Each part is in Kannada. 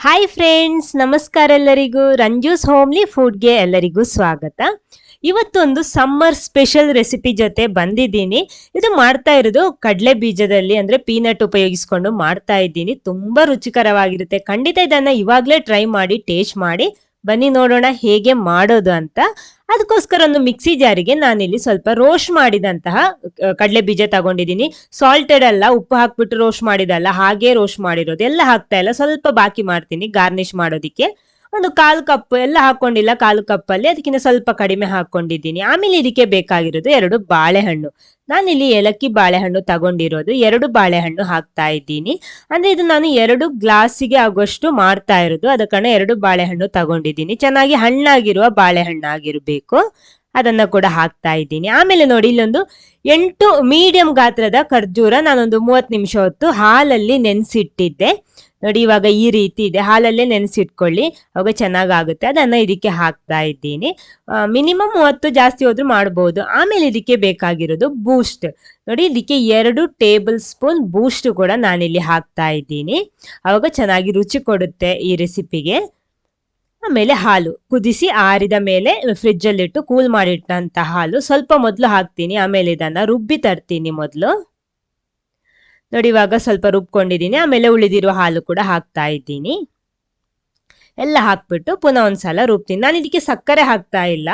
ಹಾಯ್ ಫ್ರೆಂಡ್ಸ್, ನಮಸ್ಕಾರ ಎಲ್ಲರಿಗೂ. ರಂಜೂಸ್ ಹೋಮ್ಲಿ ಫುಡ್ಗೆ ಎಲ್ಲರಿಗೂ ಸ್ವಾಗತ. ಇವತ್ತೊಂದು ಸಮ್ಮರ್ ಸ್ಪೆಷಲ್ ರೆಸಿಪಿ ಜೊತೆ ಬಂದಿದ್ದೀನಿ. ಇದು ಮಾಡ್ತಾ ಇರೋದು ಕಡಲೆ ಬೀಜದಲ್ಲಿ ಅಂದ್ರೆ ಪೀನಟ್ ಉಪಯೋಗಿಸ್ಕೊಂಡು ಮಾಡ್ತಾ ಇದ್ದೀನಿ. ತುಂಬಾ ರುಚಿಕರವಾಗಿರುತ್ತೆ. ಖಂಡಿತ ಇದನ್ನ ಇವಾಗ್ಲೇ ಟ್ರೈ ಮಾಡಿ ಟೇಸ್ಟ್ ಮಾಡಿ ಬನ್ನಿ ನೋಡೋಣ ಹೇಗೆ ಮಾಡೋದು ಅಂತ. ಅದಕ್ಕೋಸ್ಕರ ಒಂದು ಮಿಕ್ಸಿ ಜಾರಿಗೆ ನಾನಿಲ್ಲಿ ಸ್ವಲ್ಪ ರೋಸ್ಟ್ ಮಾಡಿದಂತಹ ಕಡಲೆ ಬೀಜ ತಗೊಂಡಿದ್ದೀನಿ. ಸಾಲ್ಟೆಡ್ ಅಲ್ಲ, ಉಪ್ಪು ಹಾಕ್ಬಿಟ್ಟು ರೋಸ್ಟ್ ಮಾಡಿದಲ್ಲ, ಹಾಗೆ ರೋಸ್ಟ್ ಮಾಡಿರೋದು. ಎಲ್ಲ ಹಾಕ್ತಾ ಇಲ್ಲ, ಸ್ವಲ್ಪ ಬಾಕಿ ಮಾಡ್ತೀನಿ ಗಾರ್ನಿಶ್ ಮಾಡೋದಿಕ್ಕೆ. ಒಂದು 1/4 ಕಪ್ ಎಲ್ಲ ಹಾಕೊಂಡಿಲ್ಲ, 1/4 ಕಪ್ ಅಲ್ಲಿ ಅದಕ್ಕಿಂತ ಸ್ವಲ್ಪ ಕಡಿಮೆ ಹಾಕೊಂಡಿದ್ದೀನಿ. ಆಮೇಲೆ ಇದಕ್ಕೆ ಬೇಕಾಗಿರೋದು 2 ಬಾಳೆಹಣ್ಣು. ನಾನಿಲ್ಲಿ ಏಲಕ್ಕಿ ಬಾಳೆಹಣ್ಣು ತಗೊಂಡಿರೋದು, 2 ಬಾಳೆಹಣ್ಣು ಹಾಕ್ತಾ ಇದ್ದೀನಿ. ಅಂದ್ರೆ ಇದು ನಾನು 2 ಗ್ಲಾಸಿಗೆ ಆಗುವಷ್ಟು ಮಾಡ್ತಾ ಇರೋದು, ಅದ ಕಾರಣ 2 ಬಾಳೆಹಣ್ಣು ತಗೊಂಡಿದ್ದೀನಿ. ಚೆನ್ನಾಗಿ ಹಣ್ಣಾಗಿರುವ ಬಾಳೆಹಣ್ಣಾಗಿರ್ಬೇಕು, ಅದನ್ನ ಕೂಡ ಹಾಕ್ತಾ ಇದ್ದೀನಿ. ಆಮೇಲೆ ನೋಡಿ, ಇಲ್ಲೊಂದು 8 ಮೀಡಿಯಂ ಗಾತ್ರದ ಖರ್ಜೂರ ನಾನೊಂದು 30 ನಿಮಿಷ ಹೊತ್ತು ಹಾಲಲ್ಲಿ ನೆನೆಸಿಟ್ಟಿದ್ದೆ. ನೋಡಿ, ಇವಾಗ ಈ ರೀತಿ ಇದೆ. ಹಾಲಲ್ಲೇ ನೆನೆಸಿಟ್ಕೊಳ್ಳಿ, ಅವಾಗ ಚೆನ್ನಾಗಾಗುತ್ತೆ. ಅದನ್ನ ಇದಕ್ಕೆ ಹಾಕ್ತಾ ಇದ್ದೀನಿ. ಮಿನಿಮಮ್ 30, ಜಾಸ್ತಿ ಹೋದ್ರೂ ಮಾಡಬಹುದು. ಆಮೇಲೆ ಇದಕ್ಕೆ ಬೇಕಾಗಿರೋದು ಬೂಸ್ಟ್. ನೋಡಿ, ಇದಕ್ಕೆ 2 ಟೇಬಲ್ ಸ್ಪೂನ್ ಬೂಸ್ಟ್ ಕೂಡ ನಾನಿಲ್ಲಿ ಹಾಕ್ತಾ ಇದ್ದೀನಿ. ಅವಾಗ ಚೆನ್ನಾಗಿ ರುಚಿ ಕೊಡುತ್ತೆ ಈ ರೆಸಿಪಿಗೆ. ಆಮೇಲೆ ಹಾಲು ಕುದಿಸಿ ಆರಿದ ಮೇಲೆ ಫ್ರಿಡ್ಜ್ ಅಲ್ಲಿ ಇಟ್ಟು ಕೂಲ್ ಮಾಡಿಟ್ಟಂತ ಹಾಲು ಸ್ವಲ್ಪ ಮೊದಲು ಹಾಕ್ತೀನಿ. ಆಮೇಲೆ ಇದನ್ನ ರುಬ್ಬಿ ತರ್ತೀನಿ ಮೊದಲು. ನೋಡಿ, ಇವಾಗ ಸ್ವಲ್ಪ ರುಬ್ಕೊಂಡಿದ್ದೀನಿ. ಆಮೇಲೆ ಉಳಿದಿರುವ ಹಾಲು ಕೂಡ ಹಾಕ್ತಾ ಇದ್ದೀನಿ. ಎಲ್ಲ ಹಾಕ್ಬಿಟ್ಟು ಪುನಃ ಒಂದ್ಸಲ ರುಬ್ತೀನಿ. ನಾನು ಇದಕ್ಕೆ ಸಕ್ಕರೆ ಹಾಕ್ತಾ ಇಲ್ಲ,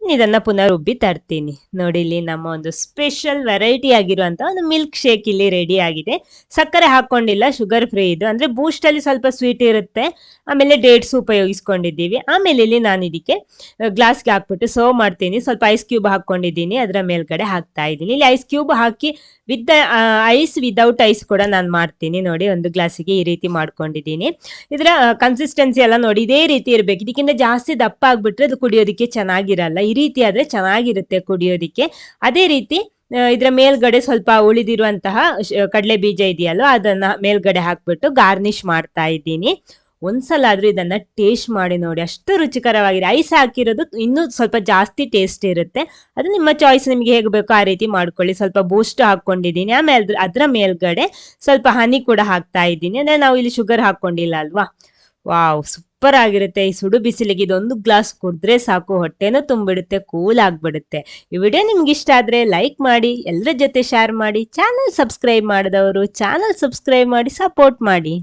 ಇದನ್ನ ಪುನಃ ರುಬ್ಬಿ ತರ್ತೀನಿ. ನೋಡಿ, ಇಲ್ಲಿ ನಮ್ಮ ಒಂದು ಸ್ಪೆಷಲ್ ವೆರೈಟಿ ಆಗಿರುವಂತ ಒಂದು ಮಿಲ್ಕ್ ಶೇಕ್ ಇಲ್ಲಿ ರೆಡಿ ಆಗಿದೆ. ಸಕ್ಕರೆ ಹಾಕೊಂಡಿಲ್ಲ, ಶುಗರ್ ಫ್ರೀ ಇದು. ಅಂದ್ರೆ ಬೂಸ್ಟ್ ಅಲ್ಲಿ ಸ್ವಲ್ಪ ಸ್ವೀಟ್ ಇರುತ್ತೆ. ಆಮೇಲೆ ಡೇಟ್ಸ್ ಉಪಯೋಗಿಸ್ಕೊಂಡಿದ್ದೀವಿ. ಆಮೇಲೆ ಇಲ್ಲಿ ನಾನು ಇದಕ್ಕೆ ಗ್ಲಾಸ್ಗೆ ಹಾಕ್ಬಿಟ್ಟು ಸರ್ವ್ ಮಾಡ್ತೀನಿ. ಸ್ವಲ್ಪ ಐಸ್ ಕ್ಯೂಬ್ ಹಾಕೊಂಡಿದ್ದೀನಿ, ಅದರ ಮೇಲ್ಗಡೆ ಹಾಕ್ತಾ ಇದ್ದೀನಿ. ಇಲ್ಲಿ ice cube hockey with ice, without ice ಕೂಡ ನಾನು ಮಾಡ್ತೀನಿ. ನೋಡಿ, ಒಂದು ಗ್ಲಾಸಿಗೆ ಈ ರೀತಿ ಮಾಡ್ಕೊಂಡಿದ್ದೀನಿ. ಇದರ ಕನ್ಸಿಸ್ಟೆನ್ಸಿ ಎಲ್ಲ ನೋಡಿ ಇದೇ ರೀತಿ ಇರಬೇಕು. ಇದಕ್ಕಿಂತ ಜಾಸ್ತಿ ದಪ್ಪ ಆಗ್ಬಿಟ್ರೆ ಅದು ಕುಡಿಯೋದಿಕ್ಕೆ ಚೆನ್ನಾಗಿರಲ್ಲ. ಈ ರೀತಿ ಆದ್ರೆ ಚೆನ್ನಾಗಿರುತ್ತೆ ಕುಡಿಯೋದಿಕ್ಕೆ. ಅದೇ ರೀತಿ ಇದರ ಮೇಲ್ಗಡೆ ಸ್ವಲ್ಪ ಉಳಿದಿರುವಂತಹ ಕಡಲೆ ಬೀಜ ಇದೆಯಲ್ಲ, ಅದನ್ನ ಮೇಲ್ಗಡೆ ಹಾಕ್ಬಿಟ್ಟು ಗಾರ್ನಿಶ್ ಮಾಡ್ತಾ ಇದ್ದೀನಿ. ಒಂದ್ಸಲ ಆದ್ರೂ ಇದನ್ನ ಟೇಸ್ಟ್ ಮಾಡಿ ನೋಡಿ, ಅಷ್ಟು ರುಚಿಕರವಾಗಿದೆ. ಐಸ್ ಹಾಕಿರೋದು ಇನ್ನೂ ಸ್ವಲ್ಪ ಜಾಸ್ತಿ ಟೇಸ್ಟ್ ಇರುತ್ತೆ. ಅದು ನಿಮ್ಮ ಚಾಯ್ಸ್, ನಿಮ್ಗೆ ಹೇಗೆ ಬೇಕೋ ಆ ರೀತಿ ಮಾಡ್ಕೊಳ್ಳಿ. ಸ್ವಲ್ಪ ಬೂಸ್ಟ್ ಹಾಕೊಂಡಿದ್ದೀನಿ. ಆಮೇಲೆ ಅದರ ಮೇಲ್ಗಡೆ ಸ್ವಲ್ಪ ಹನಿ ಕೂಡ ಹಾಕ್ತಾ ಇದ್ದೀನಿ. ಅಂದ್ರೆ ನಾವು ಇಲ್ಲಿ ಶುಗರ್ ಹಾಕೊಂಡಿಲ್ಲ ಅಲ್ವಾ. ವಾವ್, ಸೂಪರ್ ಆಗಿರುತ್ತೆ. ಈ ಸುಡು ಬಿಸಿಲಿಗೆ ಇದೊಂದು ಗ್ಲಾಸ್ ಕುಡಿದ್ರೆ ಸಾಕು, ಹೊಟ್ಟೆನೂ ತುಂಬಿಡುತ್ತೆ, ಕೂಲ್ ಆಗ್ಬಿಡುತ್ತೆ. ಈ ವಿಡಿಯೋ ನಿಮ್ಗೆ ಇಷ್ಟ ಆದ್ರೆ ಲೈಕ್ ಮಾಡಿ, ಎಲ್ಲರ ಜೊತೆ ಶೇರ್ ಮಾಡಿ. ಚಾನಲ್ ಸಬ್ಸ್ಕ್ರೈಬ್ ಮಾಡಿದವರು ಚಾನಲ್ ಸಬ್ಸ್ಕ್ರೈಬ್ ಮಾಡಿ, ಸಪೋರ್ಟ್ ಮಾಡಿ.